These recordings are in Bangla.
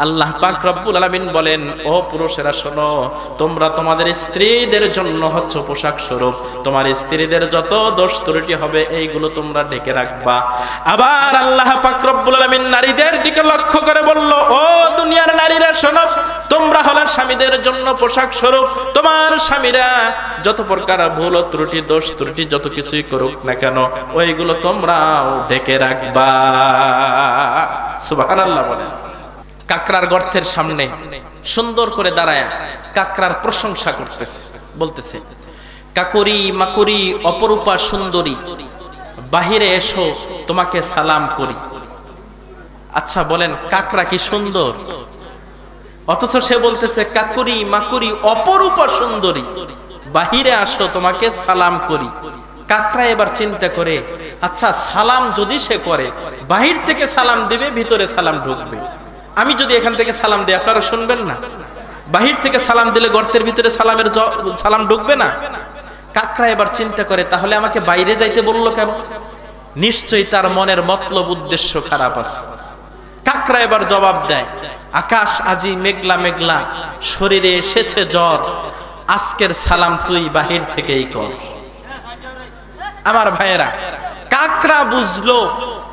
আল্লাহ পাক রব্বুল আলামিন বলেন, ও পুরুষেরা শোনো, তোমরা তোমাদের স্ত্রীদের জন্য হচ্ছে পোশাক স্বরূপ। তোমার স্ত্রীদের যত দোষ ত্রুটি হবে এইগুলো তোমরা ঢেকে রাখবা। আবার আল্লাহ পাক রব্বুল আলামিন নারীদের দিকে লক্ষ্য করে বলল, ও দুনিয়ার নারীরা শোনো, তোমরা হলে স্বামীদের জন্য পোশাক স্বরূপ। তোমার স্বামীরা যত প্রকার ভুল ত্রুটি দোষ ত্রুটি যত কিছুই করুক না কেন, ওইগুলো তোমরাও ঢেকে রাখবা। সুবহানাল্লাহ বলেন। কাকড়ার গর্তের সামনে সুন্দর করে দাঁড়ায় কাকড়ার প্রশংসা করতেছে, বলতেছে, কাকুরি মাকুরি অপরূপা সুন্দরী, বাহিরে এসো তোমাকে সালাম করি। আচ্ছা বলেন, কাকড়া কি সুন্দর? অথচ সে বলতেছে, কাকুরি মাকুরি অপরূপা সুন্দরী, বাহিরে আসো তোমাকে সালাম করি। কাকড়া এবার চিন্তা করে, আচ্ছা সালাম যদি সে করে, বাহির থেকে সালাম দিবে, ভিতরে সালাম ঢুকবে। আমি যদি এখান থেকে সালাম দিই, আপনারা শুনবেন না? বাহির থেকে সালাম দিলে গর্তের ভিতরে সালাম ঢুকবে না। কাকড়া এবার চিন্তা করে, তাহলে আমাকে বাইরে যাইতে বললো কেন? নিশ্চয়ই তার মনের মতলব উদ্দেশ্য খারাপ আছে। কাকড়া এবার জবাব দেয়, আকাশ আজি মেঘলা মেঘলা, শরীরে এসেছে জ্বর, আজকের সালাম তুই বাহির থেকেই কর। আমার ভাইয়েরা, কাকড়া বুঝলো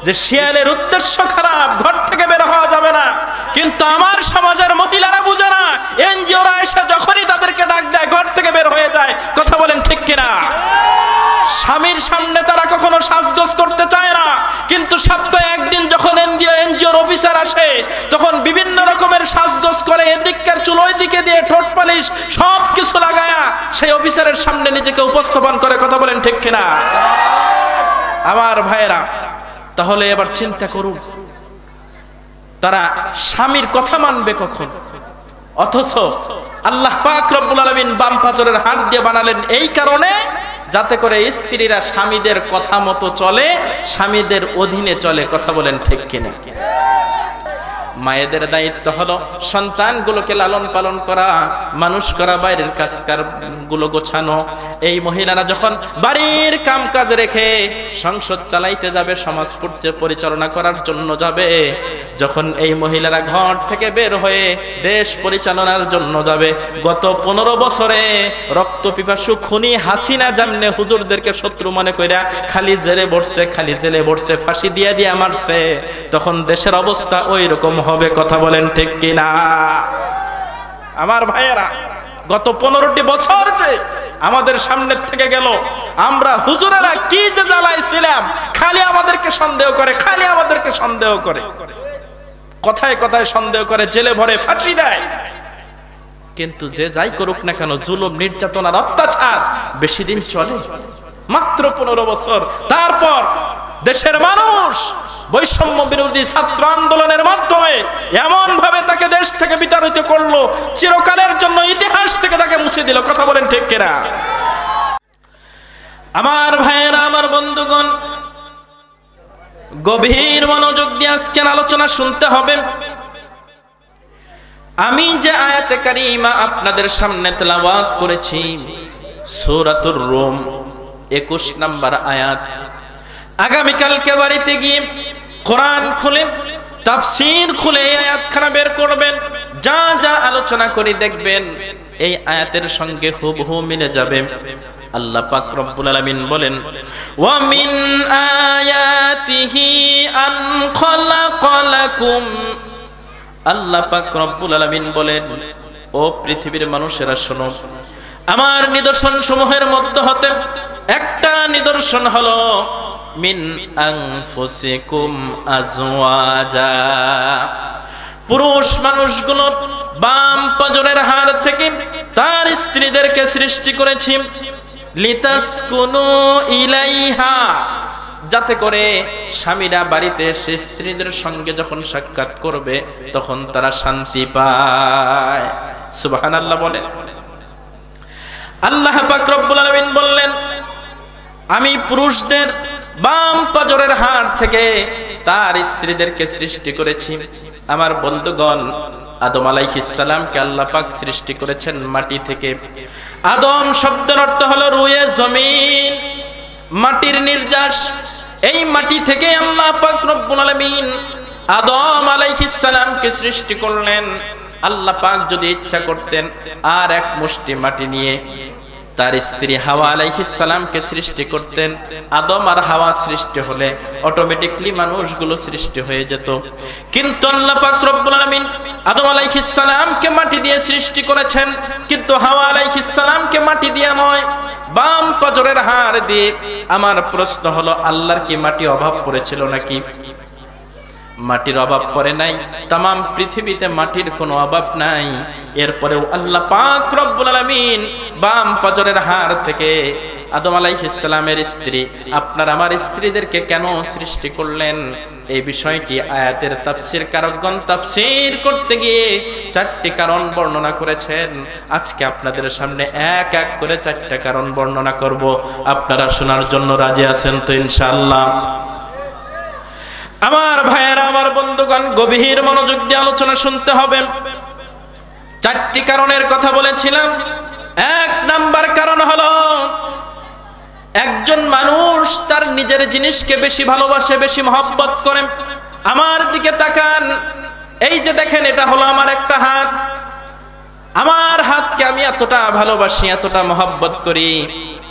যে শিয়ালের উদ্দেশ্য খারাপ, ঘর থেকে বের হওয়া যাবে না। কিন্তু আমার সমাজের মহিলারা বুঝে না, এনজিওরা এসে যখনই তাদেরকে ডাক দেয় ঘর থেকে বের হয়ে যায়। কথা বলেন ঠিক কিনা? স্বামীর সামনে তারা কখনো সাজগোজ করতে চায় না, কিন্তু সপ্তাহে একদিন যখন এনজিওর অফিসার আসে, তখন বিভিন্ন রকমের সাজগোজ করে, এদিককার চুল ওই দিকে দিয়ে ঠোঁট পালিশ সব কিছু লাগায়া সেই অফিসারের সামনে নিজেকে উপস্থাপন করে। কথা বলেন ঠিক কিনা? আমার ভাইয়েরা, তাহলে এবার চিন্তা করুন, তারা স্বামীর কথা মানবে কখন? অথচ আল্লাহ পাক রব্বুল আলামিন বাম পাঁজরের হাড় দিয়ে বানালেন এই কারণে, যাতে করে স্ত্রীরা স্বামীদের কথা মতো চলে, স্বামীদের অধীনে চলে। কথা বলেন ঠিক কিনা? মায়েদের দায়িত্ব হলো সন্তানগুলোকে লালন পালন করা, মানুষ করা, বাইরের কাজগুলো গোছানো। এই মহিলারা যখন বাড়ির কাম কাজ রেখে সংসার চালাইতে যাবে, সমাজ পরিচালনা করার জন্য যাবে, যখন এই মহিলারা ঘর থেকে বের হয়ে দেশ পরিচালনার জন্য যাবে, গত 15 বছরে রক্ত পিপাসু খুনি হাসিনা যেমনে হুজুরদেরকে শত্রু মনে কইরা খালি জেলে বসছে, ফাঁসি দিয়ে মারছে, তখন দেশের অবস্থা ওই রকম হবে। কথা বলেন ঠিক কিনা? আমার ভাইয়েরা, গত 15টি বছর যে আমাদের সামনে থেকে গেল, আমরা হুজুরেরা কি যে জ্বালাইছিলাম, খালি আমাদেরকে সন্দেহ করে, কথায় কথায় সন্দেহ করে, জেলে ভরে ফাঁসি দেয়। কিন্তু যে যাই করুক না কেন, জুলুম নির্যাতন আর অত্যাচার বেশি দিন চলে? মাত্র 15 বছর। তারপর দেশের মানুষ বৈষম্য বিরোধী ছাত্র আন্দোলনের মাধ্যমে এমন ভাবে তাকে দেশ থেকে বিতাড়িত করলো, চিরকালের জন্য ইতিহাস থেকে তাকে মুছে দিল। কথা বলেন ঠিক কিনা? আমার ভাইয়েরা, আমার বন্ধুগণ, গভীর মনোযোগ দিয়ে আজকের আলোচনা শুনতে হবে। আমি যে আয়াতে কারিমা আপনাদের সামনে তেলাওয়াত করেছি, সূরাতুর রুম 21 নম্বর আয়াত। আগামীকালকে বাড়িতে গিয়ে কোরআন খুলে, তাফসীর খুলে এই আয়াতখানা বের করবেন। যা যা আলোচনা করে দেখবেন এই আয়াতের সঙ্গে হুবহু মিলে যাবে। আল্লাহ পাক রব্বুল আলামিন বলেন, ওয়া মিন আয়াতিহি আন খালাকালাকুম। আল্লাহ পাক রব্বুল আলামিন বলেন, ও পৃথিবীর মানুষেরা শোনো, আমার নিদর্শন সমূহের মধ্যে হতে একটা নিদর্শন হলো মিন আনফুসিকুম আজওয়াজা। পুরুষ মানুষগুলো বাম পাঁজরের হাড় থেকে তার স্ত্রীদেরকে সৃষ্টি করেছি, লিতাসকুনু ইলাইহা, যাতে করে স্বামীরা বাড়িতে এসে স্ত্রীদের সঙ্গে যখন সাক্ষাৎ করবে তখন তারা শান্তি পায়। সুবহানাল্লাহ বলেন। আল্লাহ পাক রব্বুল আলামিন বললেন, আমি পুরুষদের বাম পাঁজরের হাড় থেকে তার স্ত্রীদেরকে সৃষ্টি করেছি। আমার বন্ধুগণ, আদম আলাইহিস সালামকে আল্লাহ পাক সৃষ্টি করেছেন মাটি থেকে। আদম শব্দের অর্থ হলো রুয়ে জমিন, মাটির নির্যাস। এই মাটি থেকে আল্লাহ পাক রব্বুল আলামিন আদম আলাইহিস সালামকে সৃষ্টি করলেন। আল্লাহ পাক যদি ইচ্ছা করতেন আর এক মুষ্টি মাটি নিয়ে তার স্ত্রী হাওয়া আলাইহিস সালামকে সৃষ্টি করতেন, আদম আর হাওয়া সৃষ্টি হলে অটোমেটিকলি মানুষগুলো সৃষ্টি হয়ে যেত। কিন্তু আল্লাহ পাক রব্বুল আলামিন আদম আলাইহিস সালামকে মাটি দিয়ে সৃষ্টি করেছেন, কিন্তু হাওয়া আলাইহিস সালামকে মাটি দিয়ে নয়, বাম পাজরের হাড় দিয়ে। আমার প্রশ্ন হলো, আল্লাহর কি মাটি অভাব পড়েছিল নাকি? মাটির অভাব পড়ে নাই, তামাম পৃথিবীতে মাটির কোনো অভাব নাই। এরপরেও আল্লাহ পাক রব্বুল আলামিন বাম পাজরের হাড় থেকে আদম আলাইহিস সালামের স্ত্রী আপনার আমার স্ত্রীদেরকে কেন সৃষ্টি করলেন? এই বিষয়টি আয়াতের তাফসীর কারকগণ তাফসীর করতে গিয়ে 4টি কারণ বর্ণনা করেছেন। আজকে আপনাদের সামনে এক এক করে 4টা কারণ বর্ণনা করব। আপনারা শোনার জন্য রাজি আছেন তো ইনশাআল্লাহ? আমার ভাইয়েরা, আমার বন্ধুগণ, গভীর মনোযোগ দিয়ে আলোচনা শুনতে হবে। 4টি কারণের কথা বলেছিলাম। 1 নাম্বার কারণ হলো, একজন মানুষ তার নিজের জিনিসকে বেশি ভালোবাসে, বেশি মহব্বত করে। আমার দিকে তাকান, এই যে দেখেন, এটা হলো আমার একটা হাত। আমার হাতকে আমি এতটা ভালোবাসি, এতটা মহব্বত করি,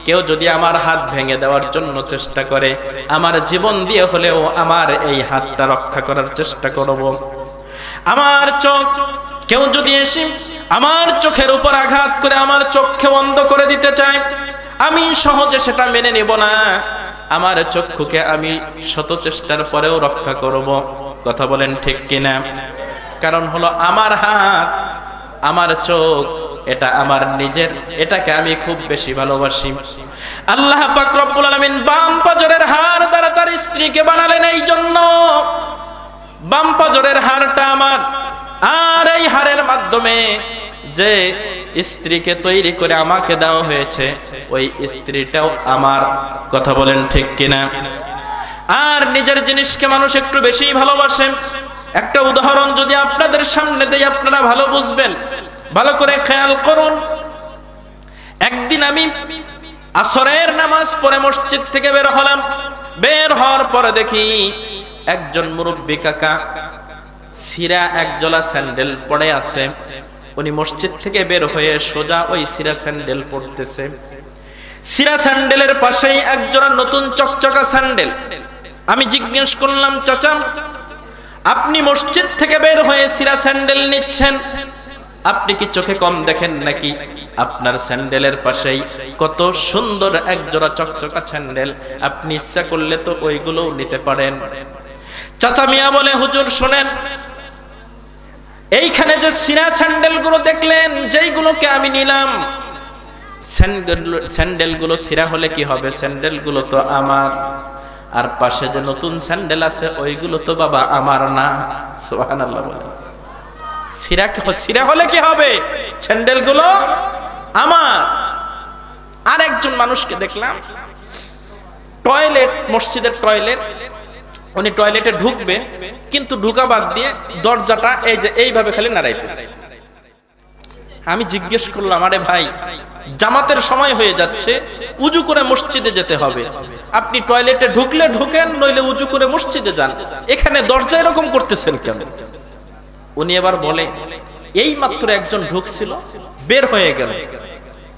কেউ যদি আমার হাত ভেঙে দেওয়ার জন্য চেষ্টা করে, আমার জীবন দিয়ে হলেও আমার এই হাতটা রক্ষা করার চেষ্টা করব। আমার চোখ, কেউ যদি এসে আমার চোখের উপর আঘাত করে আমার চোখকে বন্ধ করে দিতে চায়, আমি সহজে সেটা মেনে নেব না। আমার চক্ষুকে আমি শত চেষ্টার পরেও রক্ষা করব। কথা বলেন ঠিক কিনা? কারণ হলো আমার হাত, আমার চোখ, এটা আমার নিজের, এটাকে আমি খুব বেশি ভালোবাসি। আল্লাহ পাক রব্বুল আলামিন বাম পাজরের হাড় দ্বারা তার স্ত্রীকে বানালেন এই জন্য। বাম পাজরের হাড়টা আমার, আর এই হাড়ের মাধ্যমে যে স্ত্রীকে তৈরি করে আমাকে দেওয়া হয়েছে, ওই স্ত্রীটাও আমার। কথা বলেন ঠিক কিনা? আর নিজের জিনিসকে মানুষ একটু বেশি ভালোবাসে। একটা উদাহরণ যদি আপনাদের সামনে দেই, আপনারা ভালো বুঝবেন। ভালো করে খেয়াল করুন। একদিন আমি আসরের নামাজ পড়ে মসজিদ থেকে বের হলাম। বের হওয়ার পরে দেখি একজন মুরব্বী কাকা সিরা একজোড়া স্যান্ডেল পরে আছে। উনি মসজিদ থেকে বের হয়ে সোজা ওই সিরা স্যান্ডেল পরতেছে। সিরা স্যান্ডেলের পাশেই একজোড়া নতুন চকচকা স্যান্ডেল। আমি জিজ্ঞেস করলাম, চাচা, আপনি মসজিদ থেকে বের হয়ে সিরা স্যান্ডেল নিচ্ছেন, আপনি কি চোখে কম দেখেন নাকি? আপনার স্যান্ডেলের পাশেই কত সুন্দর একজোড়া চকচকা স্যান্ডেল, আপনি ইচ্ছা করলে তো ওইগুলোও নিতে পারেন। চাচা মিয়া বলে, হুজুর শোনেন, এইখানে যে সিরা স্যান্ডেলগুলো দেখলেন, যেইগুলোকে আমি নিলাম, স্যান্ডেলগুলো সিরা হলে কি হবে? স্যান্ডেলগুলো তো আমার। আর পাশে যে নতুন স্যান্ডেল আছে, ওইগুলো তো বাবা আমার না। সুবহানাল্লাহ বলে। সিরা হলে কি হবে? স্যান্ডেলগুলো আমার। আর একজন মানুষকে দেখলাম, টয়লেট, মসজিদের টয়লেট, উনি টয়লেটে ঢুকবে, কিন্তু ঢুকা বাদ দিয়ে দরজাটা এই যে এইভাবে খালি নাড়াইতেছে। আমি জিজ্ঞেস করলাম, আরে ভাই, জামাতের সময় হয়ে যাচ্ছে, উজু করে মসজিদে যেতে হবে, আপনি টয়লেটে ঢুকলে ঢুকেন, নইলে উজু করে মসজিদে যান, এখানে দরজা এরকম করতেছেন কেন? উনি এবার বলে, এই মাত্র একজন ঢুকছিল, বের হয়ে গেল,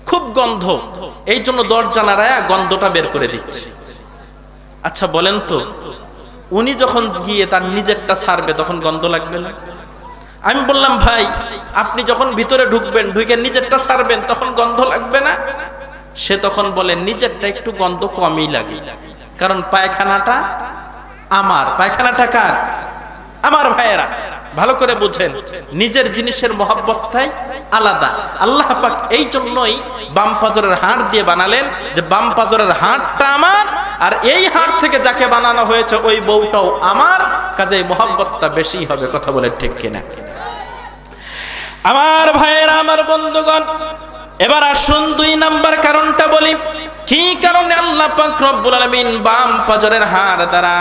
খুব গন্ধ, এই জন্য দরজা নাড়ায়া গন্ধটা বের করে দিচ্ছে। আচ্ছা বলেন তো, উনি যখন গিয়ে তার নিজেরটা ছাড়বে, তখন গন্ধ লাগবে না? আমি বললাম, ভাই, আপনি যখন ভিতরে ঢুকবেন, ঢুকে নিজেরটা ছাড়বেন, তখন গন্ধ লাগবে না? সে তখন বলে, নিজেরটা একটু গন্ধ কমই লাগে, কারণ পায়খানাটা আমার। পায়খানাটা কার? আমার। ভাইয়েরা, ভালো করে বুঝেন, নিজের জিনিসের মহব্বতটাই আলাদা। আল্লাহ পাক এই জন্যই বাম পাজরের হাড় দিয়ে বানালেন, যে বাম পাজরের হাড়টা আমার, আর এই হাড় থেকে যাকে বানানো হয়েছে ওই বউটাও আমার, কাজেই মহব্বতটা বেশি হবে। কথা বলে ঠিক কিনা? আমার ভাইয়েরা, আমার বন্ধুগণ, এবার আসুন 2 নাম্বার কারণটা বলি। কি কারণে আল্লাহ পাক রব্বুল আলামিন বাম পাজরের হাড় দ্বারা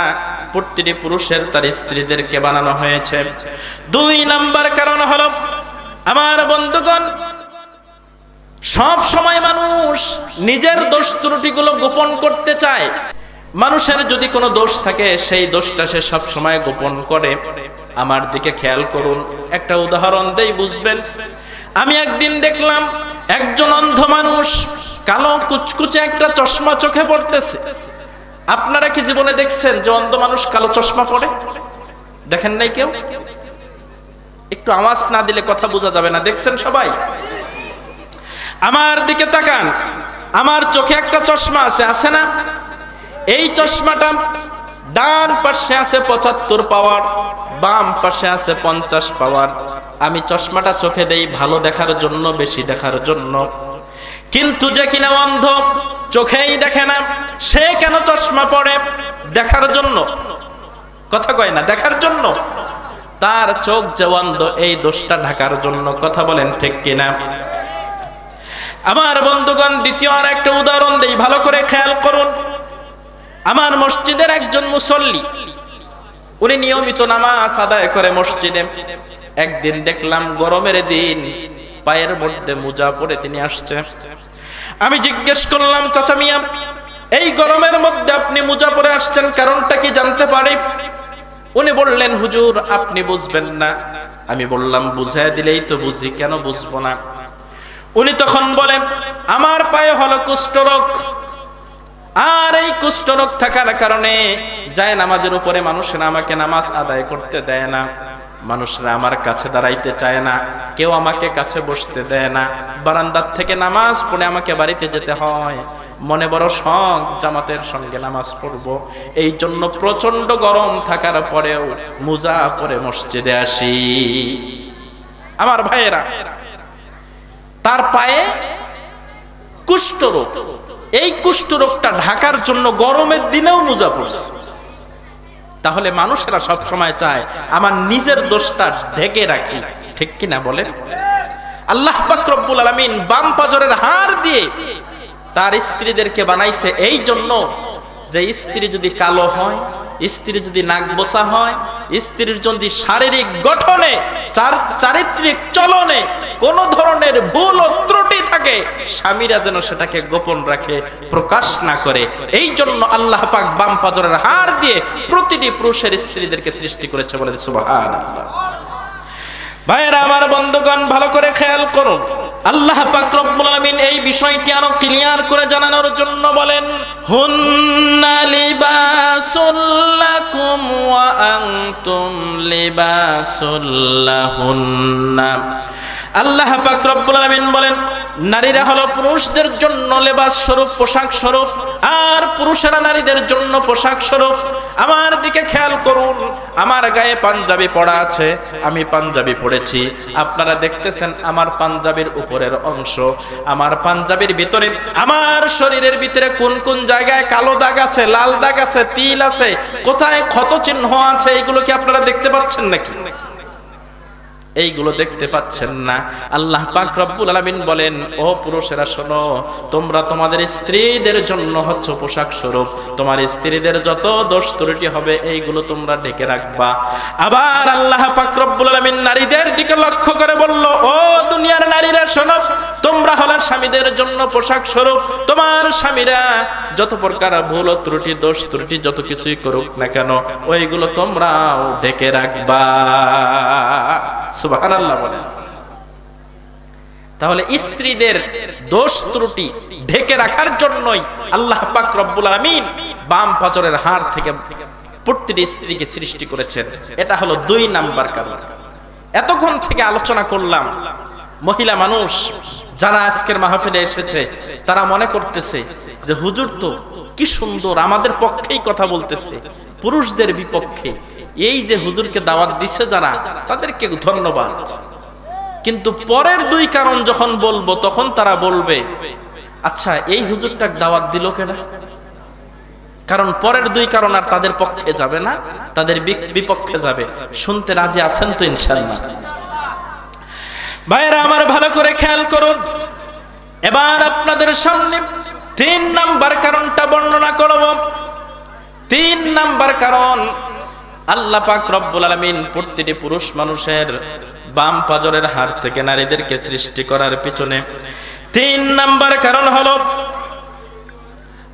প্রতিটি পুরুষের তার স্ত্রীদেরকে বানানো হয়েছে? 2 নাম্বার কারণ হলো, আমার বন্ধুগণ, সব সময় মানুষ নিজের দোষ ত্রুটিগুলো গোপন করতে চায়। মানুষের যদি কোনো দোষ থাকে সেই দোষটা সে সব সময় গোপন করে। আমার দিকে খেয়াল করুন, একটা উদাহরণ দেই বুঝবেন। আমি একদিন দেখলাম একজন অন্ধ মানুষ কালো কুচকুচে একটা চশমা চোখে পড়তেছে। আপনারা কি জীবনে দেখছেন যে অন্ধ মানুষ কালো চশমা পরে? দেখেন নাই কেউ? একটু আওয়াজ না দিলে কথা বোঝা যাবে না। দেখছেন সবাই? আমার দিকে তাকান, আমার চোখে একটা চশমা আছে, আছে না? এই চশমাটা ডান পাশে আছে 75 পাওয়ার, বাম পাশে আছে 50 পাওয়ার। আমি চশমাটা চোখে দেই ভালো দেখার জন্য, বেশি দেখার জন্য। কিন্তু যে কিনা অন্ধ, চোখেই দেখে না, সে কেন চশমা পরে? দেখার জন্য। কথা কয় না? দেখার জন্য। তার চোখ যে অন্ধ, এই দোষটা ঢাকার জন্য। কথা বলেন ঠিক কিনা? আমার বন্ধুগণ, দ্বিতীয় আর একটা উদাহরণ দেই, ভালো করে খেয়াল করুন। আমার মসজিদের একজন মুসল্লি, উনি নিয়মিত নামাজ আদায় করে মসজিদে। একদিন দেখলাম গরমের দিন পায়ের মধ্যে মোজা পরে তিনি আসছে। আমি জিজ্ঞেস করলাম, চাচা মিয়া, এই গরমের মধ্যে আপনি মোজা পরে আসছেন, কারণটা কি জানতে পারি? উনি বললেন, হুজুর আপনি বুঝবেন না। আমি বললাম, বুঝাই দিলেই তো বুঝি, কেন বুঝবো না? উনি তখন বলেন, আমার পায়ে হলো কুষ্ঠরোগ, আর এই কুষ্ঠরোগ থাকার কারণে যায় নামাজের উপরে মানুষেরা আমাকে নামাজ আদায় করতে দেয় না, মানুষরা আমার কাছে দাঁড়াইতে চায় না, কেউ আমাকে কাছে বসতে দেয় না, বারান্দার থেকে নামাজ পড়ে আমাকে বাড়িতে যেতে হয়। মনে বড় শখ জামাতের সঙ্গে নামাজ পড়বো, এই জন্য প্রচন্ড গরম থাকার পরেও মোজা পরে মসজিদে আসি। আমার ভাইয়েরা, তার পায়ে কুষ্ঠরোগ, এই কুষ্ঠরোগটা ঢাকার জন্য গরমের দিনেও মোজা পড়ছে। তাহলে মানুষেরা সব সময় চায় আমার নিজের দোষটা ঢেকে রাখি, ঠিক কিনা বলেন? আল্লাহ পাক রব্বুল আলামিন বাম পাজরের হাড় দিয়ে তার স্ত্রীদেরকে বানাইছে এই জন্য যে স্ত্রী যদি কালো হয়, স্ত্রী যদি নাক বোসা হয়, স্ত্রীর যদি শারীরিক গঠনে, চারিত্রিক চলনে কোন ধরনের ভুল ও ত্রুটি থাকে, স্বামীরা যেন সেটাকে গোপন রাখে, প্রকাশ না করে। এই জন্য আল্লাহ পাক বাম পাজরের হাড় দিয়ে প্রতিটি পুরুষের স্ত্রীদেরকে সৃষ্টি করেছে, বলে সুবহানাল্লাহ। ভাইরা আমার, বন্ধুগণ ভালো করে খেয়াল করুন। আল্লাহ পাক রব্বুল আলামিন এই বিষয়টি আরো ক্লিয়ার করে জানানোর জন্য বলেন, হুন্না লিবাসুল লাকুম ওয়া আনতুম লিবাসুল লাহুন্না। আল্লাহ পাক রব্বুল আলামিন বলেন, নারীরা হলো পুরুষদের জন্য লেবাস স্বরূপ, পোশাক স্বরূপ, আর পুরুষেরা নারীদের জন্য পোশাক স্বরূপ। আমার দিকে খেয়াল করুন, আমার গায়ে পাঞ্জাবি পরা আছে, আমি পাঞ্জাবি পরেছি। আপনারা দেখতেছেন আমার পাঞ্জাবির উপরের অংশ, আমার পাঞ্জাবির ভিতরে, আমার শরীরের ভিতরে কোন কোন জায়গায় কালো দাগ আছে, লাল দাগ আছে, তিল আছে, কোথায় ক্ষত চিহ্ন আছে, এগুলো কি আপনারা দেখতে পাচ্ছেন নাকি? এইগুলো দেখতে পাচ্ছেন না। আল্লাহ পাক রব্বুল আলামিন বলেন, ও পুরুষেরা শোনো, তোমরা তোমাদের স্ত্রীদের জন্য হচ্ছে পোশাক স্বরূপ। তোমার স্ত্রীদের যত দোষ ত্রুটি হবে এইগুলো তোমরা ঢেকে রাখবা। আবার আল্লাহ পাক রব্বুল আলামিন নারীদের দিকে লক্ষ্য করে বলল, ও দুনিয়ার নারীরা শোনো, তোমরা হলে স্বামীদের জন্য পোশাক স্বরূপ। তোমার স্বামীরা যত প্রকার ভুল ও ত্রুটি, দোষ ত্রুটি যত কিছুই করুক না কেন, ওইগুলো তোমরাও ঢেকে রাখবা। সুবহানাল্লাহ বলেন। তাহলে স্ত্রীদের দোষ ত্রুটি ঢেকে রাখার জন্যই আল্লাহ পাক রব্বুল আলামিন বাম পাজরের হাড় থেকে প্রতিটি স্ত্রীকে সৃষ্টি করেছেন। এটা হলো 2 নাম্বার কারণ। এতক্ষণ থেকে আলোচনা করলাম, মহিলা মানুষ যারা আজকের মাহফিলে এসেছে তারা মনে করতেছে যে হুজুর তো কি সুন্দর আমাদের পক্ষেই কথা বলতেছে, পুরুষদের বিপক্ষে। এই যে হুজুরকে দাওয়াত দিছে যারা, তাদেরকে ধন্যবাদ। কিন্তু পরের 2 কারণ যখন বলবো, তখন তারা বলবে, আচ্ছা এই হুজুরটাকে দাওয়াত দিল কেন? কারণ পরের 2 কারণ আর তাদের পক্ষে যাবে না, তাদের বিপক্ষে যাবে। শুনতে রাজি আছেন তো ইনশাআল্লাহ? ভাইরা আমার, ভালো করে খেয়াল করুন। এবার আপনাদের সামনে 3 নাম্বার কারণটা বর্ণনা করব। 3 নাম্বার কারণ, আল্লাহ পাক রব্বুল আলামিন প্রতিটি পুরুষ মানুষের বাম পাজরের হাড় থেকে নারীদেরকে সৃষ্টি করার পিছনে 3 নাম্বার কারণ হলো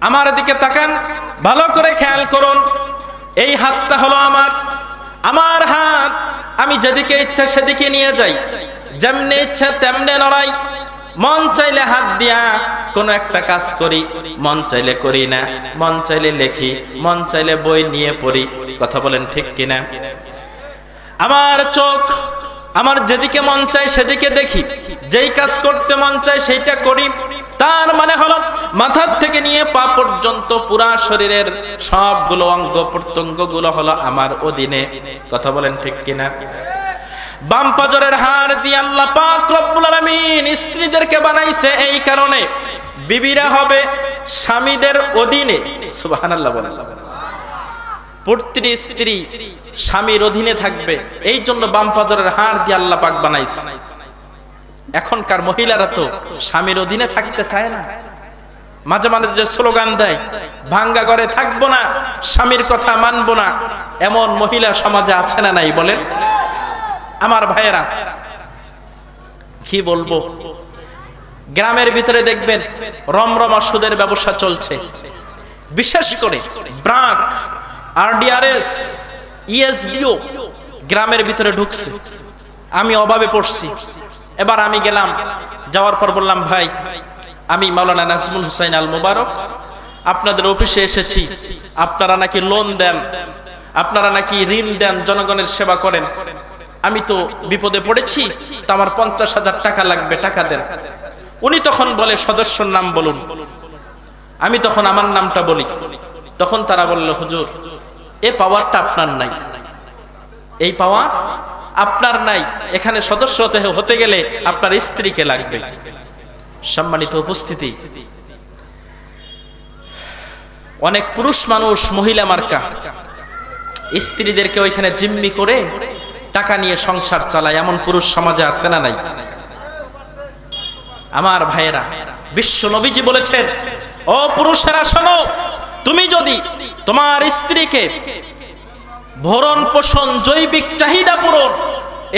আমার দিকে তাকান, ভালো করে খেয়াল করুন। এই হাতটা হলো আমার হাত। আমি যেদিকে ইচ্ছা সেদিকে নিয়ে যাই, যেমনি ইচ্ছা তেমনে নড়াই। মন চাইলে হাত দিয়া কোনো একটা কাজ করি, মন চাইলে করি না, মন চাইলে লেখি, মন চাইলে বই নিয়ে পড়ি। কথা বলেন ঠিক কিনা? আমার চোখ, আমার যেদিকে মন চায় সেদিকে দেখি, যেই কাজ করতে মন চায় সেইটা করি। তার মানে হলো মাথার থেকে নিয়ে পা পর্যন্ত পুরা শরীরের সবগুলো অঙ্গ প্রত্যঙ্গ গুলো হলো আমার অধীনে। কথা বলেন ঠিক কিনা? বাম পাজরের হাড় দিয়ে আল্লাহ পাক রব্বুল আলামিন স্ত্রীদেরকে বানাইছে এই কারণে বিবিরা হবে স্বামীদের অধীনে। সুবহানাল্লাহ বলেন। প্রতিটি স্ত্রী স্বামীর অধীনে থাকবে, এই জন্য বাম পাজরের হাড় দিয়ে আল্লাহ পাক বানাইছে। এখনকার মহিলারা তো স্বামীর অধীনে থাকতে চায় না। মাঝে মাঝে যে স্লোগান দেয়, ভাঙ্গা ঘরে থাকবো না, স্বামীর কথা মানবো না, এমন মহিলা সমাজে আছে না নাই বলেন? আমার ভাইয়েরা, কি বলবো, গ্রামের ভিতরে দেখবেন রমরমা সুদের ব্যবসা চলছে। বিশেষ করে ব্রাক, আরডিআরএস, ইএসডিও গ্রামের ভিতরে ঢুকছে। আমি অভাবে পড়ছি। এবার আমি গেলাম, যাওয়ার পর বললাম, ভাই আমি মাওলানা নাজমুল হুসাইন আল মুবারক, আপনাদের অফিসে এসেছি। আপনারা নাকি লোন দেন, আপনারা নাকি ঋণ দেন, জনগণের সেবা করেন। আমি তো বিপদে পড়েছি, তো আমার 50,000 টাকা লাগবে, টাকা দেন। উনি তখন বলে, সদস্যর নাম বলুন। আমি তখন আমার নামটা বলি। তখন তারা বলল, হুজুর এই পাওয়ারটা আপনার নাই, এই পাওয়ার আপনার নাই, এখানে সদস্য হতে গেলে আপনার স্ত্রীকে লাগবে। সম্মানিত উপস্থিতি, অনেক পুরুষ মানুষ মহিলা মার্কা স্ত্রীদেরকে ওইখানে জিম্মি করে টাকা নিয়ে সংসার চালায়, এমন পুরুষ সমাজে আছে না নাই? আমার ভাইয়েরা, বিশ্ব নবীজি বলেছেন, ও পুরুষেরা শোনো, তুমি যদি তোমার স্ত্রীকে ভরণ পোষণ, জৈবিক চাহিদা পূরণ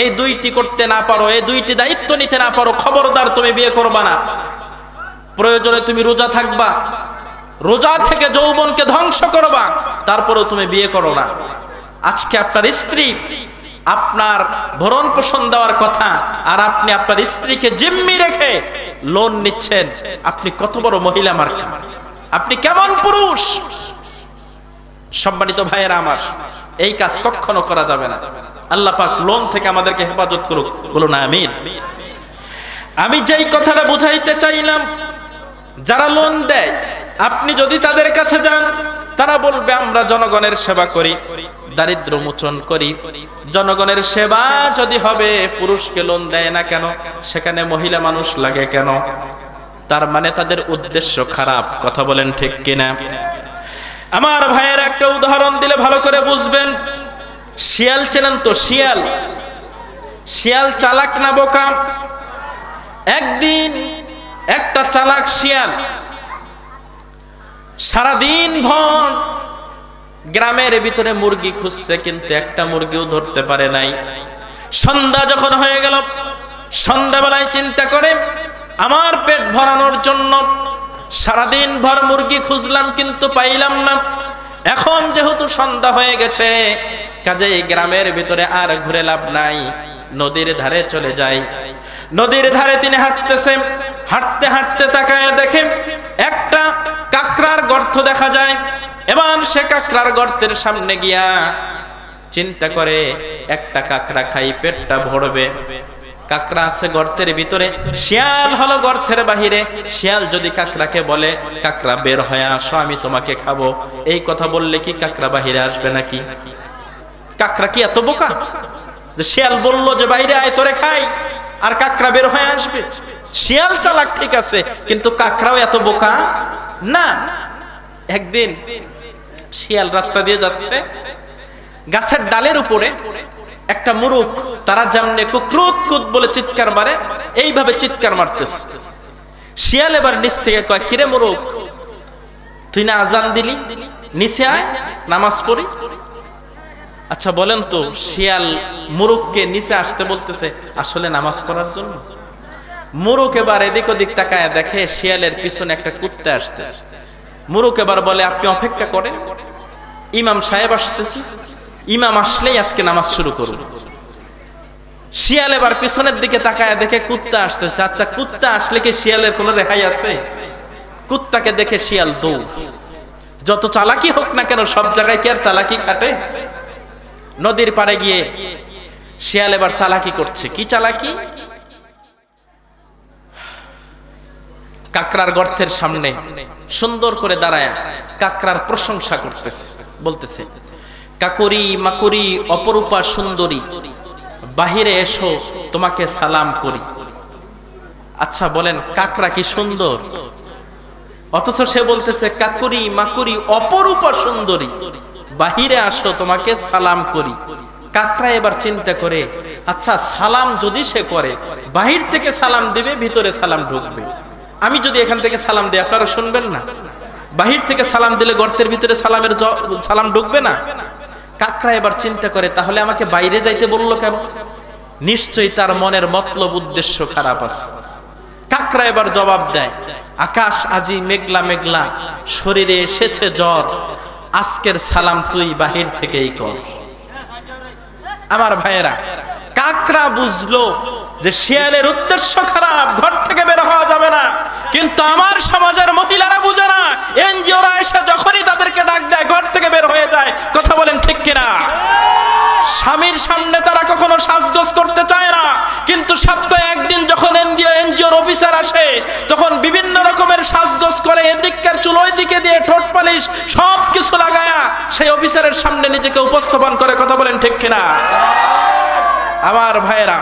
এই দুইটি করতে না পারো, এই দুইটি দায়িত্ব নিতে না পারো, খবরদার তুমি বিয়ে করবা না। প্রয়োজনে তুমি রোজা থাকবা, রোজা থেকে যৌবনকে ধ্বংস করবা, তারপরেও তুমি বিয়ে করো না। আজকে আপনার স্ত্রী আপনার ভরণ পোষণ দেওয়ার কথা, আর আপনি আপনার স্ত্রীকে জিম্মি রেখে লোন নিচ্ছেন। আপনি কত বড় মহিলা মার্কা, আপনি কেমন পুরুষ? সম্মানিত ভাইয়েরা আমার, এই কাজ কখনো করা যাবে না। আল্লাহ পাক লোন থেকে আমাদেরকে হেফাজত করুক, বলুন আমিন। আমি যেই কথাটা বুঝাইতে চাইলাম, যারা লোন দেয়, আপনি যদি তাদের কাছে যান, তারা বলবে আমরা জনগণের সেবা করি, দারিদ্র মোচন করি। জনগণের সেবা যদি হবে, পুরুষকে লোন দেয় না কেন, সেখানে মহিলা মানুষ লাগে কেন? তার মানে তাদের উদ্দেশ্য খারাপ। কথা বলেন ঠিক কিনা? আমার ভাইয়ের একটা উদাহরণ দিলে ভালো করে বুঝবেন। শিয়াল চেনেন তো? শিয়াল, শিয়াল চালাক না বোকা? একদিন একটা চালাক শিয়াল সারাদিন ভর গ্রামের ভিতরে মুরগি খুঁজছে, কিন্তু একটা মুরগিও ধরতে পারে নাই। সন্ধ্যা যখন হয়ে গেল, সন্ধ্যাবেলায় চিন্তা করে, আমার পেট ভরানোর জন্য সারাদিন ভর মুরগি খুঁজলাম কিন্তু পাইলাম না। এখন যেহেতু সন্ধ্যা হয়ে গেছে, কাজেই গ্রামের ভিতরে আর ঘুরে লাভ নাই, নদীর ধারে চলে যায়। নদীর ধারে তিনি হাঁটতেছে, হাঁটতে হাঁটতে তাকায় দেখে একটা কাকড়ার গর্ত দেখা যায়। এবার সে কাকড়ার গর্তের সামনে গিয়া চিন্তা করে, একটা কাকড়া খাই, পেটটা ভরবে। কাকড়া আছে গর্তের ভিতরে, শিয়াল হলো গর্তের বাহিরে। শিয়াল যদি কাকড়াকে বলে, কাকড়া বের হয়ে আসো, আমি তোমাকে খাবো, এই কথা বললে কি কাকড়া বাহিরে আসবে নাকি? কাকড়া কি এত বোকা যে শিয়াল বললো যে বাইরে আয় তোরে খাই, আর কাকড়া বের হয়ে আসবে? শিয়াল চালাক ঠিক আছে, কিন্তু কাকড়াও এত বোকা না। একদিন শিয়াল রাস্তা দিয়ে যাচ্ছে, গাছের ডালের উপরে একটা মুরুখ, তারা যেমনে কুকরুত কুত বলে চিৎকার মারে, এইভাবে চিৎকার মারতেছে। শিয়াল এবার নিচ থেকে কয়, কিরে মুরুখ, তুই না আজান দিলি, নিচে আয়, নামাজ পড়ি। আচ্ছা বলেন তো, শিয়াল মুরুখকে নিচে আসতে বলতেছে আসলে নামাজ পড়ার জন্য? মুরুখ এবার এদিক ওদিক তাকায় দেখে শিয়ালের পিছনে একটা কুত্তা আসতেছে। মুরুক এবার বলে আপনি অপেক্ষা করেন, ইমাম সাহেব আসতেছে, ইমাম আসলেই আজকে নামাজ শুরু করুন। শিয়াল এবার পিছনের দিকে তাকায় দেখে কুত্তা আসতেছে। আচ্ছা, কুত্তা আসলে কি শিয়ালের কোনো রেহাই আছে? কুত্তাকে দেখে শিয়াল দৌড়। যত চালাকি হোক না কেন, সব জায়গায় কি আর চালাকি খাটে? নদীর পাড়ে গিয়ে শিয়াল এবার চালাকি করছে। কি চালাকি? কাকড়ার গর্তের সামনে সুন্দর করে দাঁড়ায় কাকড়ার প্রশংসা করতেছে, বলতেছে, কাকুরি মাকুরি অপরূপা সুন্দরী, বাহিরে এসো তোমাকে সালাম করি। আচ্ছা বলেন, কাকড়া কি সুন্দর? অথচ সে বলতেছে কাকুরি মাকুরি অপরূপা সুন্দরী, বাহিরে আসো তোমাকে সালাম করি। কাকড়া এবার চিন্তা করে, আচ্ছা সালাম যদি সে করে, বাহির থেকে সালাম দিবে, ভিতরে সালাম ঢুকবে। আমি যদি এখান থেকে সালাম দিই, আপনারা শুনবেন না? বাহির থেকে সালাম দিলে গর্তের ভিতরে সালাম ঢুকবে না। কাকড়া এবার চিন্তা করে, তাহলে আমাকে বাইরে যাইতে বললো কেন? নিশ্চয়ই তার মনের মতলব উদ্দেশ্য খারাপ আছে। কাকড়া এবার জবাব দেয়, আকাশ আজি মেঘলা মেঘলা, শরীরে এসেছে জ্বর, আজকের সালাম তুই বাহির থেকেই কর। আমার ভাইয়েরা, কাকড়া বুঝলো যে শিয়ালের উদ্দেশ্য খারাপ, ঘর থেকে বের হওয়া যাবে না। কিন্তু আমার সমাজের মহিলারা বুঝে না, এনজিওরা এসে যখনই তাদেরকে ডাক দেয় ঘর থেকে বের হয়ে যায়। কথা বলেন ঠিক কিনা? স্বামীর সামনে তারা কখনো সাজগোজ করতে চায় না, কিন্তু সপ্তাহে একদিন যখন এনজিওর অফিসার আসে, তখন বিভিন্ন রকমের সাজগোজ করে, এদিককার চুল ওইদিকে দিয়ে ঠোঁট পালিশ সব কিছু লাগায়া সেই অফিসারের সামনে নিজেকে উপস্থাপন করে। কথা বলেন ঠিক কিনা? আমার ভাইয়েরা,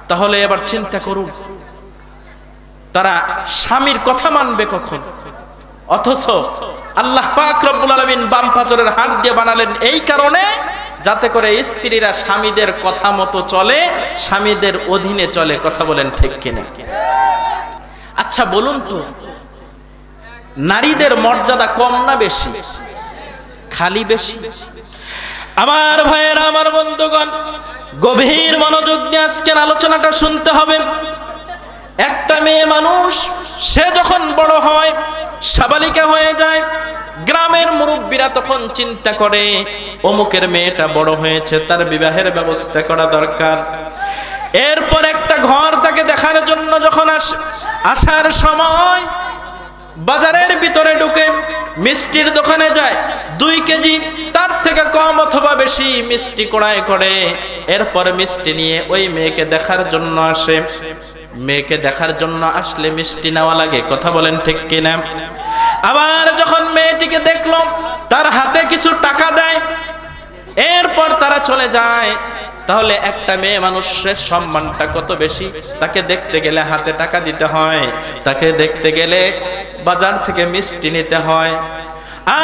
তাহলে এবার চিন্তা করুন, তারা স্বামীর কথা মানবে কখন? অথচ আল্লাহ পাক রব্বুল আলামিন বাম পাঁজরের হাড় দিয়ে বানালেন এই কারণে, যাতে করে স্ত্রীরা স্বামীদের কথা মতো চলে, স্বামীদের অধীনে চলে। কথা বলেন ঠিক কিনা? আচ্ছা বলুন তো, নারীদের মর্যাদা কম না বেশি? খালি বেশি। আমার ভাইয়েরা, আমার বন্ধুগণ, গভীর মনোযোগ দিয়ে আজকের আলোচনাটা শুনতে হবে। একটা মেয়ে মানুষ, সে যখন বড় হয়, সাবালিকা হয়ে যায়, গ্রামের মুরব্বীরা তখন চিন্তা করে অমুকের মেয়েটা বড় হয়েছে, তার বিবাহের ব্যবস্থা করা দরকার। এরপর একটা ঘর তাকে দেখার জন্য যখন আসার সময় বাজারের ভিতরে ঢুকে মিষ্টির দোকানে যায়, 2 কেজি তার থেকে কম অথবা বেশি মিষ্টি ক্রয় করে। এরপর মিষ্টি নিয়ে ওই মেয়েকে দেখার জন্য আসে। মেয়েকে দেখার জন্য আসলে মিষ্টি নেওয়া লাগে। কথা বলেন ঠিক কিনা? আবার যখন মেয়েটিকে দেখলো, তার হাতে কিছু টাকা দেয়, এরপর তারা চলে যায়। তাহলে একটা মেয়ে মানুষের সম্মানটা কত বেশি! তাকে দেখতে গেলে হাতে টাকা দিতে হয়, তাকে দেখতে গেলে বাজার থেকে মিষ্টি নিতে হয়।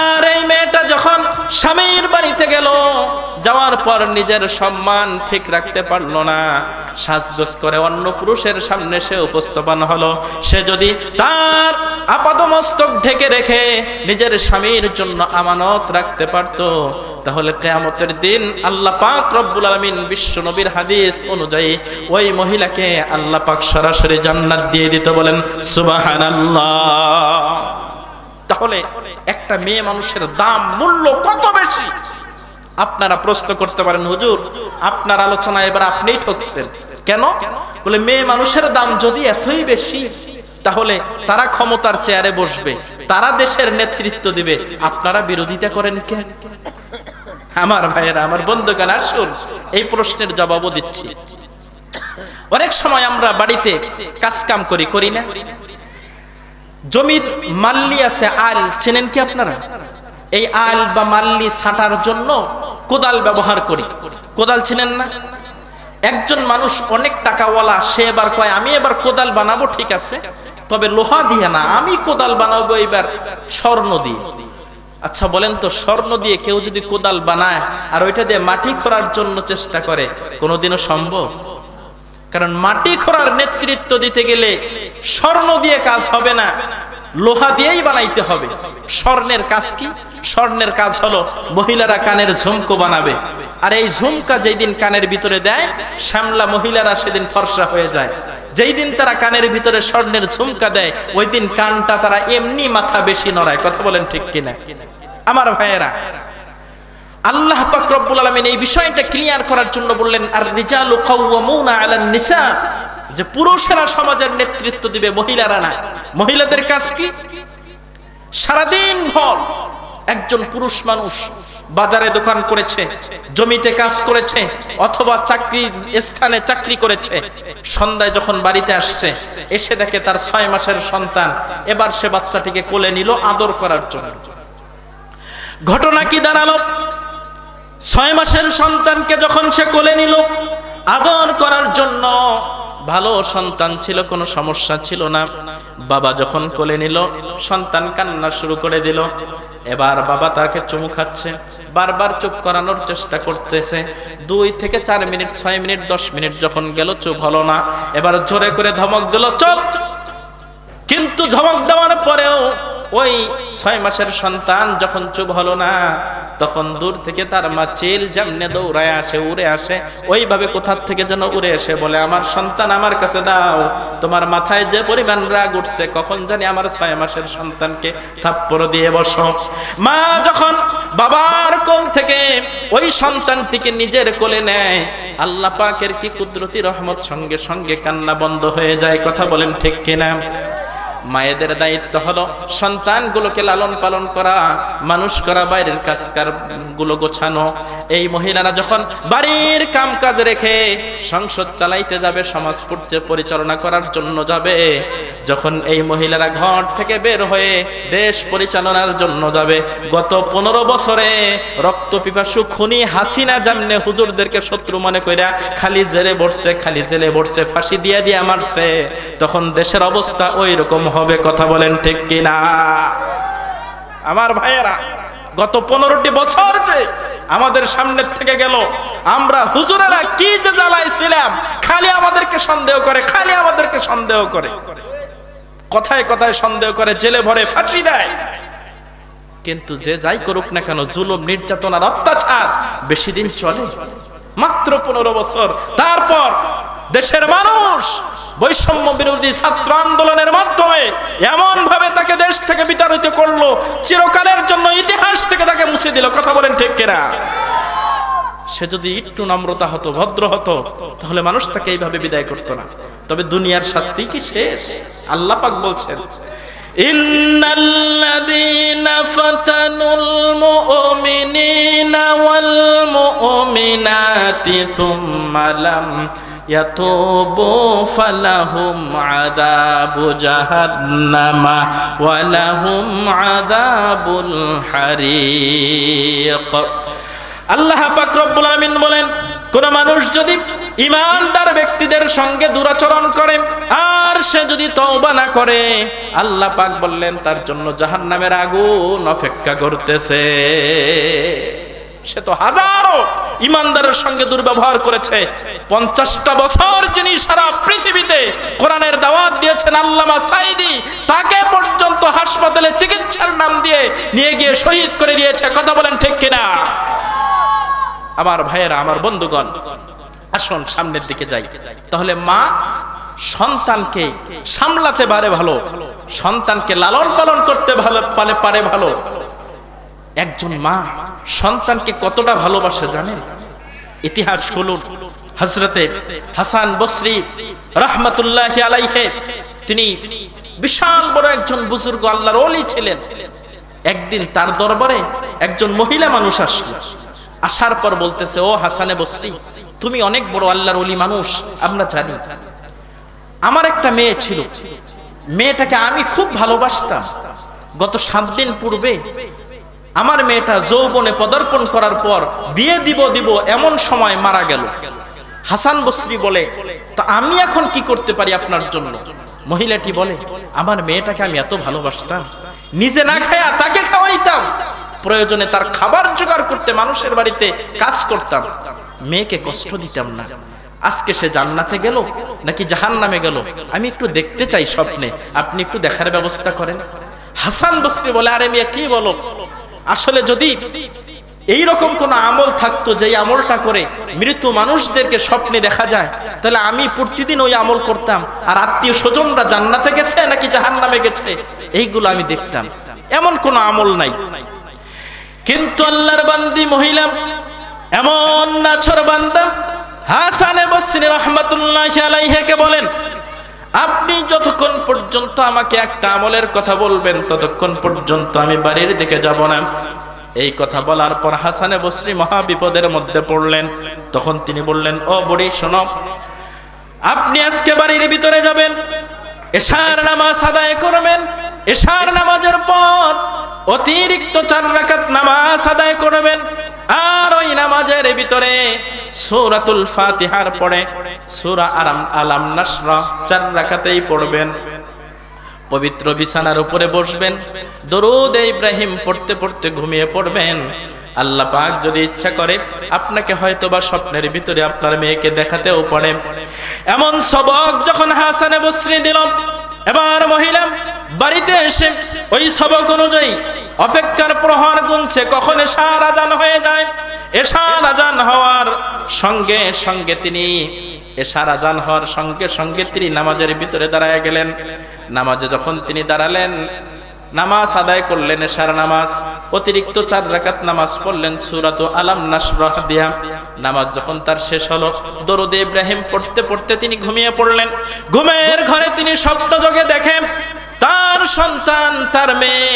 আর এই মেয়েটা যখন স্বামীর বাড়িতে গেল, যাওয়ার পর নিজের সম্মান ঠিক রাখতে পারলো না, সাজগোজ করে অন্য পুরুষের সামনে সে উপস্থাপন হলো। সে যদি তার আপাদমস্তক ঢেকে রেখে নিজের স্বামীর জন্য আমানত রাখতে পারত, তাহলে কিয়ামতের দিন আল্লাহ পাক রব্বুল আলামিন বিশ্ব নবীর হাদিস অনুযায়ী ওই মহিলাকে আল্লাহ পাক সরাসরি জান্নাত দিয়ে দিত। বলেন সুবহানাল্লাহ। তাহলে একটা মেয়ে মানুষের দাম, মূল্য কত বেশি! আপনারা প্রশ্ন করতে পারেন, হুজুর আপনার আলোচনা এবার আপনিই ঠকছেন কেন? বলে, মেয়ে মানুষের দাম যদি এতই বেশি, তাহলে তারা ক্ষমতার চেয়ারে বসবে, তারা দেশের নেতৃত্ব দিবে, আপনারা বিরোধিতা করেন কেন? আমার ভাইয়েরা, আমার বন্ধুগণ, আসুন এই প্রশ্নের জবাবও দিচ্ছি। অনেক সময় আমরা বাড়িতে কাজ কাম করি না? জমির মাল্লি আছে, আল চেনেন কি আপনারা? এই আল বা মাল্লি ছাঁটার জন্য কোদাল ব্যবহার করি। কোদাল চেনেন না? একজন মানুষ অনেক টাকাওয়ালা, সে এবার কয় আমি এবার কোদাল বানাবো, ঠিক আছে, তবে লোহা দিয়ে না, আমি কোদাল বানাবো এবার স্বর্ণ দিয়ে। আচ্ছা বলেন তো, স্বর্ণ দিয়ে কেউ যদি কোদাল বানায় আর ওইটা দিয়ে মাটি খোঁড়ার জন্য চেষ্টা করে, কোনোদিনও সম্ভব? কারণ মাটি খোঁড়ার নেতৃত্ব দিতে গেলে স্বর্ণ দিয়ে কাজ হবে না, লোহা দিয়েই বানাইতে হবে। স্বর্ণের কাজ কি? স্বর্ণের কাজ হলো মহিলারা কানের ঝুমকো বানাবে, আর এই ঝুমকা যেদিন কানের ভিতরে দেয়, শ্যামলা মহিলারা সেদিন ফর্সা হয়ে যায়। যেই দিন তারা কানের ভিতরে স্বর্ণের ঝুমকা দেয় ওই দিন কানটা তারা এমনি মাথা বেশি নড়ায়। কথা বলেন ঠিক কিনা আমার ভাইয়েরা? আল্লাহ পাক রব্বুল আলামিন এই বিষয়টা ক্লিয়ার করার জন্য বললেন আর রিজালু কাওয়ামুনা আলান নিসা, যে পুরুষেরা সমাজের নেতৃত্ব দিবে, মহিলারা না। মহিলাদের কাজ কি? সারাদিন ভর একজন পুরুষ মানুষ বাজারে দোকান করেছে, জমিতে কাজ করেছে, অথবা চাকরির স্থানে চাকরি করেছে, সন্ধ্যায় যখন বাড়িতে আসছে এসে দেখে তার 6 মাসের সন্তান, এবার সে বাচ্চাটিকে কোলে নিল আদর করার জন্য। ঘটনা কি দাঁড়ালো? 6 মাসের সন্তানকে যখন সে কোলে নিল আদর করার জন্য, ভালো সন্তান ছিল, কোনো সমস্যা ছিল না। বাবা যখন কোলে নিল সন্তান কান্না শুরু করে দিল। এবার বাবা তাকে চুমু খাচ্ছে, বারবার চুপ করানোর চেষ্টা করতেছে। 2 থেকে 4 মিনিট, 6 মিনিট, 10 মিনিট যখন গেল চুপ হলো না। এবার জোরে করে ধমক দিল, চুপ। কিন্তু ধমক দেওয়ার পরেও ওই 6 মাসের সন্তান যখন চুপ হলো না, তখন দূর থেকে তার মা চিল যেমনে দৌড়ায় আসে, উড়ে আসে, ওইভাবে কোথার থেকে যেন উড়ে এসে বলে, আমার সন্তান আমার কাছে দাও। তোমার মাথায় যে পরিমাণ রাগ উঠছে, কখন জানি আমার 6 মাসের সন্তানকে থাপ্পড় দিয়ে বসো। মা যখন বাবার কোল থেকে ওই সন্তানটিকে নিজের কোলে নেয়, আল্লাহ পাকের কি কুদরতি রহমত, সঙ্গে সঙ্গে কান্না বন্ধ হয়ে যায়। কথা বলেন ঠিক কিনা? মায়েদের দায়িত্ব হলো সন্তানগুলোকে লালন পালন করা, মানুষ করা, বাইরের কাজকার গুলো গোছানো। এই মহিলারা যখন বাড়ির কাম কাজ রেখে সংসার চালাইতে যাবে, সমাজ পরিচালনা করার জন্য যাবে, যখন এই মহিলারা ঘর থেকে বের হয়ে দেশ পরিচালনার জন্য যাবে, গত 15 বছরে রক্ত পিপাসু খুনি হাসিনা যেমনে হুজুরদেরকে শত্রু মনে কইরা খালি জেলে বসছে, খালি জেলে বসছে, ফাঁসি দিয়ে দিয়ে মারছে, তখন দেশের অবস্থা ওই রকম হবে। কথা বলেন ঠিক কিনা আমার ভাইয়েরা? গত 15টি বছর যে আমাদের সামনে থেকে গেল, আমরা হুজুরেরা কি যে জ্বালাইছিলাম, খালি আমাদেরকে সন্দেহ করে, খালি আমাদেরকে সন্দেহ করে, কথায় কথায় সন্দেহ করে, জেলে ভরে, ফাঁসি দেয়। কিন্তু যে যাই করুক না কেন, জুলুম, নির্যাতন আর অত্যাচার বেশি দিন চলে? মাত্র 15 বছর। তারপর দেশের মানুষ বৈষম্য বিরোধী ছাত্র আন্দোলনের মাধ্যমে এমন ভাবে তাকে দেশ থেকে বিতাড়িত করলো, চিরকালের জন্য ইতিহাস থেকে তাকে মুছে দিল। কথা বলেন ঠিক কিনা? সে যদি একটু নম্রতা হতো, ভদ্র হতো, তাহলে মানুষ তাকে এইভাবে বিদায় করতো না। তবে দুনিয়ার শাস্তি কি শেষ? আল্লাহ পাক বলছেন, ইন্নাল্লাযীনা ফাতানুল মুমিনিনা ওয়াল মুমিনাতি সুম্মা লাম ইয়াতুবু ফালাহুম আযাবু জাহান্নামা ওয়া লাহুম আযাবুল হারিক। আল্লাহ পাক রব্বুল আলামিন বলেন, কোন মানুষ যদি ঈমানদার ব্যক্তিদের সঙ্গে দুরাচরণ করে আর সে যদি তওবা না করে, আল্লাহ পাক বললেন তার জন্য জাহান্নামের আগুন অপেক্ষা করতেছে। সে তো হাজারো ঈমানদারের সঙ্গে দুর্ব্যবহার করেছে। 50টা বছর যিনি সারা পৃথিবীতে কোরআনের দাওয়াত দিয়েছেন, আল্লামা সাঈদী, তাকে পর্যন্ত হাসপাতালে চিকিৎসার নাম দিয়ে নিয়ে গিয়ে শহীদ করে দিয়েছে। কথা বলেন ঠিক কিনা আমার ভাইয়েরা, আমার বন্ধুগণ? আসুন সামনের দিকে যাই। তাহলে মা সন্তানকে সামলাতে পারে ভালো, সন্তানকে লালন পালন করতে পারে ভালো। একজন মা সন্তানকে কতটা ভালোবাসে জানেন? ইতিহাস খুলুন। হযরতে হাসান বসরি রাহমাতুল্লাহি আলাইহি, তিনি বিশাল বড় একজন বুজুর্গ আল্লাহর ওলি ছিলেন। একদিন তার দরবারে একজন মহিলা মানুষ আসলো। আসার পর বলতেছে, ও হাসানে বসরি, তুমি অনেক বড় আল্লাহর ওলি মানুষ, আমরা জানি। আমার একটা মেয়ে ছিল, মেয়েটাকে আমি খুব ভালোবাসতাম। গত 7 দিন পূর্বে আমার মেয়েটা যৌবনে পদার্পণ করার পর বিয়ে দিব এমন সময় মারা গেল। হাসান বসরি বলে, তা আমি এখন কি করতে পারি আপনার জন্য? মহিলাটি বলে, আমার মেয়েটাকে আমি এত ভালোবাসতাম, নিজে না খায়া তাকে খাওয়াইতাম, প্রয়োজনে তার খাবার জোগাড় করতে মানুষের বাড়িতে কাজ করতাম, মেয়েকে কষ্ট দিতাম না। আজকে সে জান্নাতে গেল নাকি জাহান্নামে গেল, আমি একটু দেখতে চাই স্বপ্নে, আপনি একটু দেখার ব্যবস্থা করেন। হাসান বসরি বলে, আরে মেয়ে কি বলো, আসলে যদি এই রকম কোন আমল থাকতো যে আমলটা করে মৃত মানুষদেরকে স্বপ্নে দেখা যায়, তাহলে আমি প্রতিদিন ওই আমল করতাম, আর আত্মীয় স্বজনরা জান্নাতে গেছে নাকি জাহান্নামে গেছে এইগুলো আমি দেখতাম। এমন কোন আমল নাই। কিন্তু আল্লাহর বান্দি মহিলা এমন নাছর বান্দা, হাসান বসরি রাহমাতুল্লাহি আলাইহিকে বলেন, আপনি যতক্ষণ পর্যন্ত আমাকে একটা আমলের কথা বলবেন ততক্ষণ পর্যন্ত আমি বাড়ির দিকে যাব না। এই কথা বলার পর হাসানে বসরি মহা বিপদের মধ্যে পড়লেন। তখন তিনি বললেন, ও বুড়ি শোনো, আপনি আজকে বাড়ির ভিতরে যাবেন, এশার নামাজ আদায় করবেন, এশার নামাজের পর অতিরিক্ত 4 রাকাত নামাজ আদায় করবেন, আর ওই নামাজের ভিতরে সূরাতুল ফাতিহার পরে সূরা আলাম নাশরা 4 রাকাতেই পড়বেন। পবিত্র বিছানার উপরে বসবেন, দরুদ ইব্রাহিম পড়তে পড়তে ঘুমিয়ে পড়বেন। আল্লাহ পাক যদি ইচ্ছা করে আপনাকে হয়তোবা স্বপ্নের ভিতরে আপনার মেয়েকে দেখাতেও পারে। এমন সবক যখন হাসানে বসরি দিল, এবার মহিলা বাড়িতে এসে ওই সবক অনুযায়ী অপেক্ষার প্রহর গুনছে কখন এশার আযান হয়ে যায়। এশার আযান হওয়ার সঙ্গে সঙ্গে তিনি তিনি নামাজের ভিতরে দাঁড়ায় গেলেন। নামাজে যখন তিনি দাঁড়ালেন, নামাজ আদায় করলেন, এশার নামাজ, অতিরিক্ত 4 রাকাত নামাজ পড়লেন সূরাতু আলাম নাশরাহ দিয়া। নামাজ যখন তার শেষ হলো, দরুদ ইব্রাহিম পড়তে পড়তে তিনি ঘুমিয়ে পড়লেন। ঘুমের ঘরে তিনি স্বপ্ন যোগে দেখেন তার সন্তান, তার মেয়ে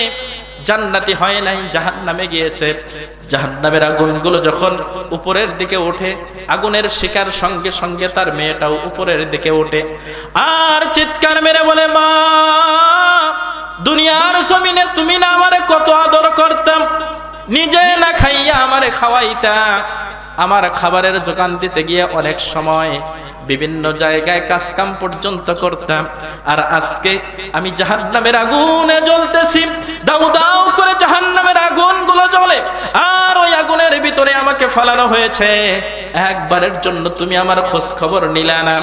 জান্নাতি হয় নাই, জাহান্নামে গিয়েছে। জাহান্নামের আগুনগুলো যখন উপরের দিকে ওঠে, আগুনের শিকার সঙ্গে সঙ্গে তার মেয়েটাও উপরের দিকে ওঠে, আর চিৎকার মেরে বলে, মা, দুনিয়ার জমিনে তুমি না আমারে কত আদর করতাম, নিজে না খাইয়া আমারে খাওয়াইতা, আমার খাবারের যোগান দিতে গিয়ে অনেক সময় বিভিন্ন জায়গায় কাজ কাম পর্যন্ত করতাম, আর আজকে আমি জাহান্নামের আগুনে জ্বলতেছি, দাউ দাউ করে জাহান্নামের আগুনগুলো জ্বলে, আর ওই আগুনের ভিতরে আমাকে ফালানো হয়েছে, একবারের জন্য তুমি আমার খোঁজ খবর নিলা না।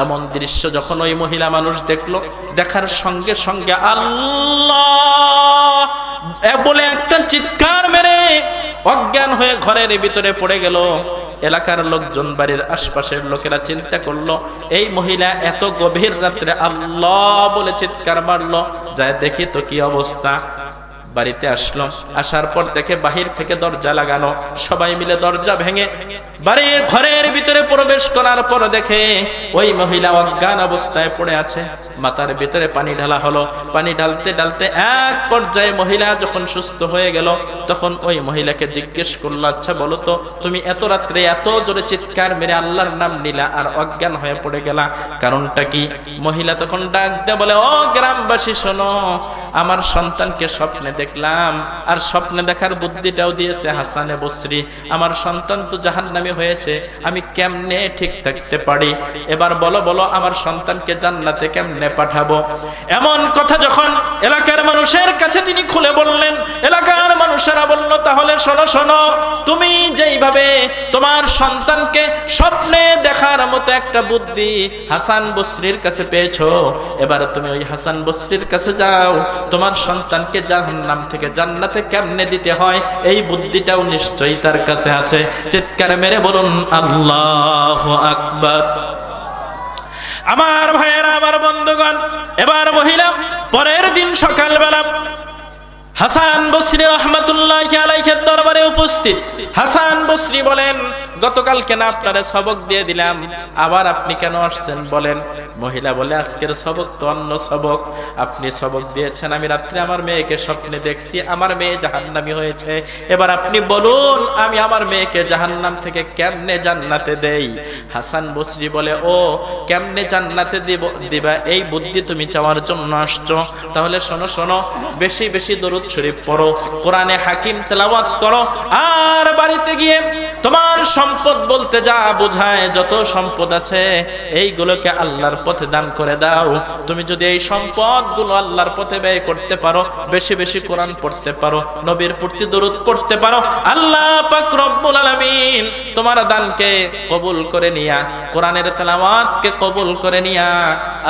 এমন দৃশ্য যখন ওই মহিলা মানুষ দেখলো, দেখার সঙ্গে সঙ্গে আল্লাহ বলে একটা চিৎকার মেরে অজ্ঞান হয়ে ঘরের ভিতরে পড়ে গেল। এলাকার লোকজন, বাড়ির আশপাশের লোকেরা চিন্তা করলো, এই মহিলা এত গভীর রাত্রে আল্লাহ বলে চিৎকার মারলো, যায় দেখি তো কি অবস্থা। বাড়িতে আসলো, আসার পর দেখে বাহির থেকে দরজা লাগানো, সবাই মিলে দরজা ভেঙে বাড়ির ঘরের ভিতরে প্রবেশ করার পর দেখে ওই মহিলা অজ্ঞান অবস্থায় পড়ে আছে। মাথার ভিতরে পানি ঢালা হলো, পানি ঢালতে ঢালতে এক পর্যায়ে মহিলা যখন সুস্থ হয়ে গেল, তখন ওই মহিলাকে জিজ্ঞেস করলো, আচ্ছা বলো তো, তুমি এত রাত্রে এত জোরে চিৎকার মেরে আল্লাহর নাম নিলা আর অজ্ঞান হয়ে পড়ে গেলা, কারণটা কি? মহিলা তখন ডাক দিয়ে বলে, ও গ্রামবাসী শোনো, আমার সন্তানকে স্বপ্নে দেখলাম, আর স্বপ্নে দেখার বুদ্ধিটাও দিয়েছে হাসানে বসরি। আমার সন্তান তো জাহান্নামী হয়েছে, আমি কেমনে ঠিক থাকতে পারি? এবার বলো বলো, আমার সন্তানকে জান্নাতে কেমনে পাঠাবো? এমন কথা যখন এলাকার মানুষের কাছে তিনি খুলে বললেন, এলাকার মানুষেরা বলল, তাহলে শোনো শোনো, তুমি যেইভাবে তোমার সন্তানকে স্বপ্নে দেখার মতো একটা বুদ্ধি হাসান বসরির কাছে পেয়েছো, এবার তুমি ওই হাসান বসরির কাছে যাও, তোমার সন্তানকে জাহান্নাম থেকে জান্নাতে কেমনে দিতে হয় এই বুদ্ধিটাও নিশ্চয়ই তার কাছে আছে। চিৎকার মেরে বলুন আল্লাহু আকবার। আমার ভাইয়েরা, আমার বন্ধুগণ, এবার মহিলা পরের দিন সকালবেলা হাসান বসরি রাহমাতুল্লাহি আলাইহির দরবারে উপস্থিত। হাসান বসরি বলেন, গতকালকে না আপনারা সবক দিয়ে দিলাম, আবার আপনি কেন আসছেন বলেন? মহিলা বলে, আজকের সবক তো অন্য সবক, আপনি সবক দিয়েছেন, আমি রাত্রে আমার মেয়েকে স্বপ্নে দেখছি, আমার মেয়ে জাহান্নামী হয়েছে, এবার আপনি বলুন আমি আমার মেয়েকে জাহান্নাম থেকে কেমনে জান্নাতে দেই? হাসান বসরি বলে, ও কেমনে জান্নাতে দিবা এই বুদ্ধি তুমি চাওয়ার জন্য আসছো? তাহলে শোনো শোনো, বেশি বেশি দরুদ শরীফ পড়ো, কোরআনে হাকিম তেলাওয়াত করো, আর বাড়িতে গিয়ে তোমার সম্পদ বলতে যা বোঝায়, যত সম্পদ আছে এইগুলোকে আল্লাহর পথে দান করে দাও। তুমি যদি এই সম্পদগুলো আল্লাহর পথে ব্যয় করতে পারো, বেশি বেশি কোরআন পড়তে পারো, নবীর প্রতি দরুদ পড়তে পারো, আল্লাহ পাক রব্বুল আলামিন তোমার দানকে কবুল করে নিয়া, কোরআনের তেলাওয়াতকে কবুল করে নিয়া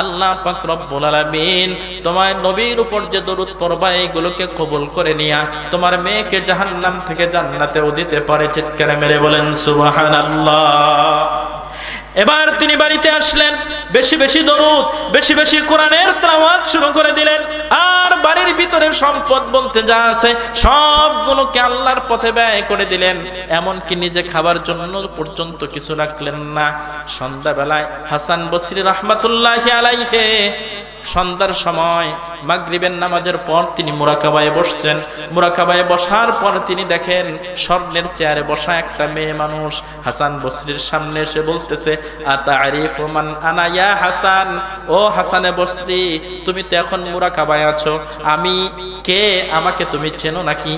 আল্লাহ পাক রব্বুল আলামিন তোমার নবীর উপর যে দরুদ পড়বা এইগুলোকে কবুল করে নিয়া তোমার মেয়েকে জাহান্নাম থেকে জান্নাতেও দিতে পারে। চিৎকারে মেরে বলেন সুবহানাল্লাহ। এবার তিনি বাড়িতে আসলেন, বেশি বেশি দরুদ, বেশি বেশি কোরআনের তেলাওয়াত শুরু করে দিলেন। আর বাড়ির ভিতরে সম্পদ বলতে যা আছে সবগুলোকে আল্লাহর পথে ব্যয় করে দিলেন। এমনকি নিজে খাবার জন্য পর্যন্ত কিছু রাখলেন না। সন্ধ্যাবেলায় হাসান বসরি রাহমাতুল্লাহি আলাইহি সন্ধ্যার সময় মাগরিবের নামাজের পর তিনি মুরাকাবায় বসছেন। মুরাকাবায় বসার পর তিনি দেখেন স্বর্ণের চেয়ারে বসা একটা মেয়ে মানুষ হাসান বসরির সামনে এসে বলতেছে, আতারিফু মান আনা ইয়া হাসান, ও হাসানে বসরি তুমি তো এখন মুরাকাবায় আছো, আমি কে, আমাকে তুমি চেনো নাকি?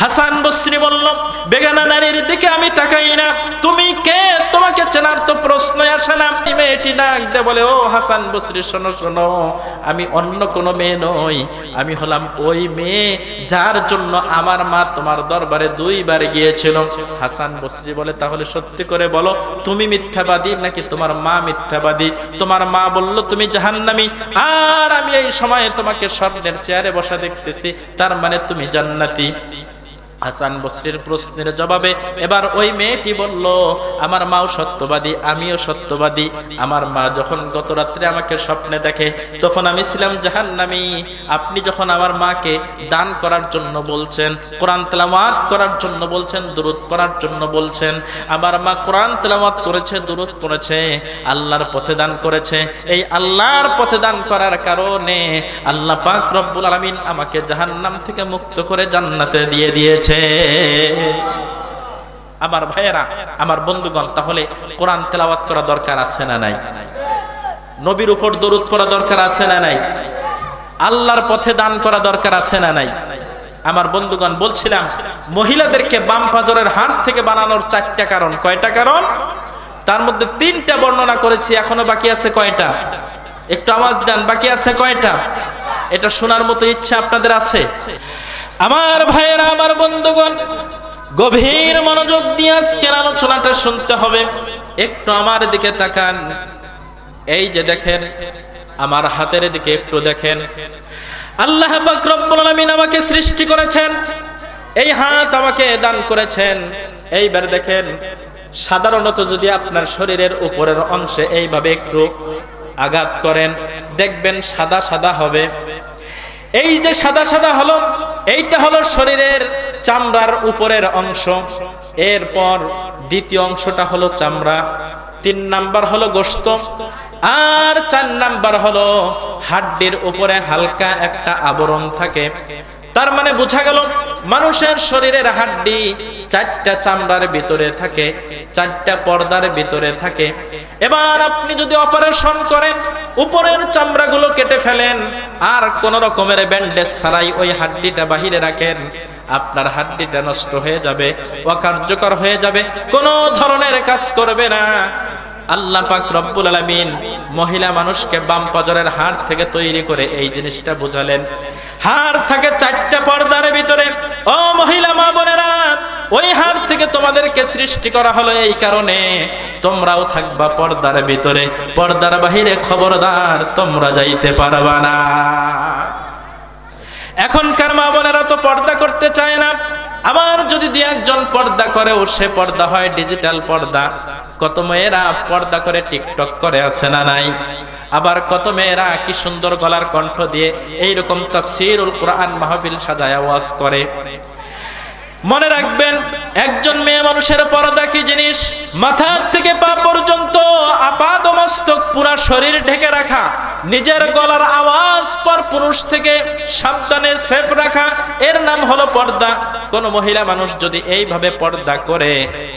হাসান বসরি বলল, বেগানা নারীর দিকে আমি তাকাই না, তুমি কে, তোমাকে চেনার তো প্রশ্নই আসে না। মেয়েটি ডাক দিয়ে বলে, ও হাসান বসরি শোনো শোনো, আমি অন্য কোনো মেয়ে নই, আমি হলাম ওই মেয়ে যার জন্য আমার মা তোমার দরবারে 2 বার গিয়েছিল। হাসান বসরি বলে, তাহলে সত্যি করে বলো তুমি মিথ্যাবাদী নাকি তোমার মা মিথ্যাবাদী? তোমার মা বলল তুমি জাহান্নামী, আর আমি এই সময়ে তোমাকে স্বর্ণের চেয়ারে বসা দেখতেছি, তার মানে তুমি জান্নাতি। হাসান বসরির প্রশ্নের জবাবে এবার ওই মেয়েটি বলল, আমার মাও সত্যবাদী, আমিও সত্যবাদী। আমার মা যখন গত রাত্রে আমাকে স্বপ্নে দেখে তখন আমি ছিলাম জাহান্নামী। আপনি যখন আমার মাকে দান করার জন্য বলছেন, কোরআন তেলাওয়াত করার জন্য বলছেন, দরুদ পড়ার জন্য বলছেন, আমার মা কোরআন তেলাওয়াত করেছে, দরুদ পড়েছে, আল্লাহর পথে দান করেছে। এই আল্লাহর পথে দান করার কারণে আল্লাহ পাক রব্বুল আলামিন আমাকে জাহান্নাম থেকে মুক্ত করে জান্নাতে দিয়ে দিয়েছে। আমার ভাইয়েরা, আমার বন্ধুগণ, তাহলে কোরআন তেলাওয়াত করা দরকার আছে না নাই? নবীর উপর দরুদ পড়া দরকার আছে না নাই? আল্লাহর পথে দান করা দরকার আছে না নাই? আমার বন্ধুগণ, বলছিলাম মহিলাদেরকে বাম পাজরের হাড় থেকে বানানোর 4টা কারণ। কয়টা কারণ? তার মধ্যে 3টা বর্ণনা করেছি, এখনো বাকি আছে কয়টা? একটু আওয়াজ দেন, বাকি আছে কয়টা? এটা শোনার মতো ইচ্ছা আপনাদের আছে? আমার ভাইয়েরা, আমার বন্ধুগণ, গভীর মনোযোগ দিয়ে আজকের আলোচনাটা শুনতে হবে। একটু আমার দিকে তাকান। এই যে দেখেন আমার হাতের দিকে একটু দেখেন, আল্লাহ পাক রব্বুল আলামিন আমাকে সৃষ্টি করেছেন, এই হাত আমাকে দান করেছেন। এইবার দেখেন, সাধারণত যদি আপনার শরীরের উপরের অংশে এইভাবে একটু আঘাত করেন দেখবেন সাদা সাদা হবে। এই যে সাদা সাদা হলো, এইটা হলো শরীরের চামড়ার উপরের অংশ। এরপর দ্বিতীয় অংশটা হলো চামড়া, 3 নাম্বার হলো গোশত, আর 4 নাম্বার হলো হাড্ডির উপরে হালকা একটা আবরণ থাকে। তার মানে বোঝা গেল মানুষের শরীরের হাড্ডি 4টা চামড়ার ভিতরে থাকে, 4টা পর্দার ভিতরে থাকে। এবার আপনি যদি অপারেশন করেন, উপরের চামড়াগুলো কেটে ফেলেন, আর কোন রকমের ব্যান্ডেজ ছাড়াই ওই হাড্ডিটা বাহিরে রাখেন, আপনার হাড্ডিটা নষ্ট হয়ে যাবে, অকার্যকর হয়ে যাবে, কোনো ধরনের কাজ করবে না। আল্লাহ পাক রব্বুল আলামিন মহিলা মানুষকে বাম পাজরের হাড় থেকে তৈরি করে এই জিনিসটা বুঝালেন। হাড় থাকে 4টা পর্দার ভিতরে। ও মহিলা মা বোনেরা, ওই হাড় থেকে তোমাদেরকে সৃষ্টি করা হলো এই কারণে তোমরাও থাকবা পর্দার ভিতরে, পর্দার বাহিরে খবরদার তোমরা যাইতে পারবা না। এখনকার মা বোনেরা তো পর্দা করতে চায় না। আবার যদি 2-1 পর্দা করেও সে পর্দা হয় ডিজিটাল পর্দা। কত মেয়েরা পর্দা করে টিকটক করে, আছে না নাই? আবার কত মেয়েরা কি সুন্দর গলার কণ্ঠ দিয়ে এইরকম তাফসীরুল কোরআন মাহফিল সাজায় ওয়াজ করে। মনে রাখবেন, একজন মেয়ে মানুষের পর্দা কি জিনিস? মাথা থেকে পা পর্যন্ত আপাদ মস্তক পুরা শরীর ঢেকে রাখা। নিজের গলার আওয়াজ পর পুরুষ থেকে সাবধানে সেফ রাখা, এর নাম হলো পর্দা। কোন মহিলা মানুষ যদি এইভাবে পর্দা করে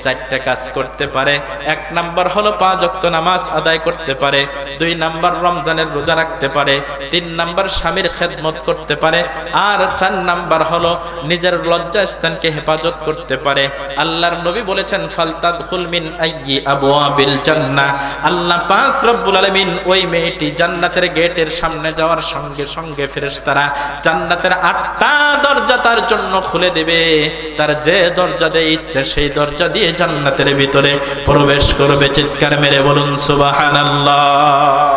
চারটা কাজ করতে পারে, 1 নাম্বার হলো 5 ওয়াক্ত নামাজ আদায় করতে পারে, 2 নাম্বার রমজানের রোজা রাখতে পারে, 3 নাম্বার স্বামীর খেদমত করতে পারে, আর 4 নাম্বার হলো নিজের লজ্জাস্থানকে হেফাজত করতে পারে। আল্লাহর নবী বলেছেন ফালতাদখুল মিন আইয়ি আবওয়াবিল জান্নাহ, আল্লাহ পাক রব্বুল আলামিন ওই মেয়েটি জান্নাতের গেটের সামনে যাওয়ার সঙ্গে সঙ্গে ফেরেশতারা জান্নাতের 8টা দরজা তার জন্য খুলে দেবে। তার যে দরজা দিয়ে ইচ্ছে সেই দরজা দিয়ে জান্নাতের ভিতরে প্রবেশ করবে। চিৎকার মেরে বলুন সুবহানাল্লাহ।